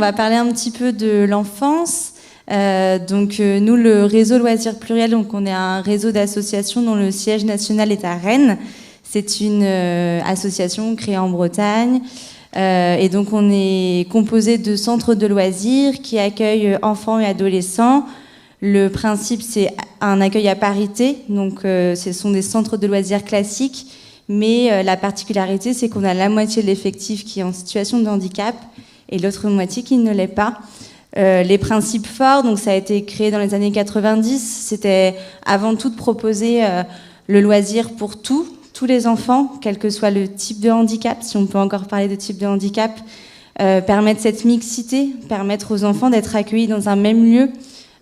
va parler un petit peu de l'enfance. Nous, le réseau Loisirs Pluriels, donc on est un réseau d'associations dont le siège national est à Rennes. C'est une association créée en Bretagne. Et donc on est composé de centres de loisirs qui accueillent enfants et adolescents. Le principe, c'est un accueil à parité, donc ce sont des centres de loisirs classiques, mais la particularité, c'est qu'on a la moitié de l'effectif qui est en situation de handicap et l'autre moitié qui ne l'est pas. Les principes forts, donc ça a été créé dans les années 90, c'était avant tout de proposer le loisir pour tous les enfants, quel que soit le type de handicap, si on peut encore parler de type de handicap, permettre cette mixité, permettre aux enfants d'être accueillis dans un même lieu,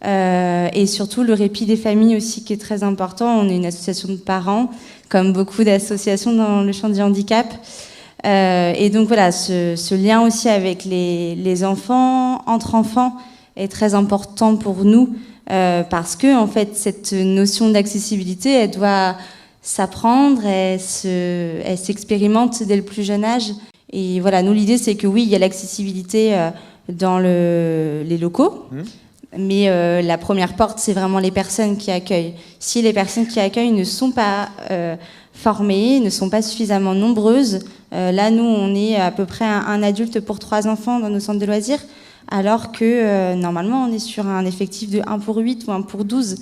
et surtout le répit des familles aussi qui est très important. On est une association de parents, comme beaucoup d'associations dans le champ du handicap. Et donc voilà, ce lien aussi avec les enfants, entre enfants, est très important pour nous, parce que en fait, cette notion d'accessibilité, elle doit s'apprendre, elle s'expérimente dès le plus jeune âge. Et voilà, nous, l'idée, c'est que oui, il y a l'accessibilité dans les locaux, mais la première porte, c'est vraiment les personnes qui accueillent. Si les personnes qui accueillent ne sont pas formées, ne sont pas suffisamment nombreuses, là, nous, on est à peu près un adulte pour 3 enfants dans nos centres de loisirs, alors que normalement, on est sur un effectif de 1 pour 8 ou 1 pour 12.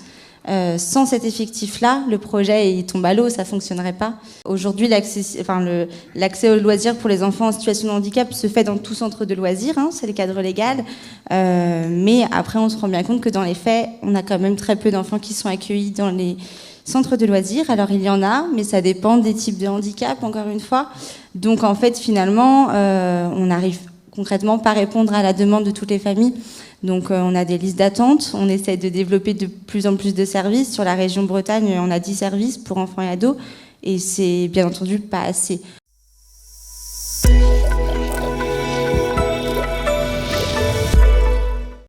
Sans cet effectif-là, le projet il tombe à l'eau, ça ne fonctionnerait pas. Aujourd'hui, l'accès aux loisirs pour les enfants en situation de handicap se fait dans tout centre de loisirs, c'est le cadre légal. Mais après, on se rend bien compte que dans les faits, on a quand même très peu d'enfants qui sont accueillis dans les centres de loisirs. Alors, il y en a, mais ça dépend des types de handicap, encore une fois. Donc, en fait, finalement, on n'arrive concrètement pas à répondre à la demande de toutes les familles. Donc on a des listes d'attente, on essaie de développer de plus en plus de services. Sur la région Bretagne, on a 10 services pour enfants et ados, et c'est bien entendu pas assez.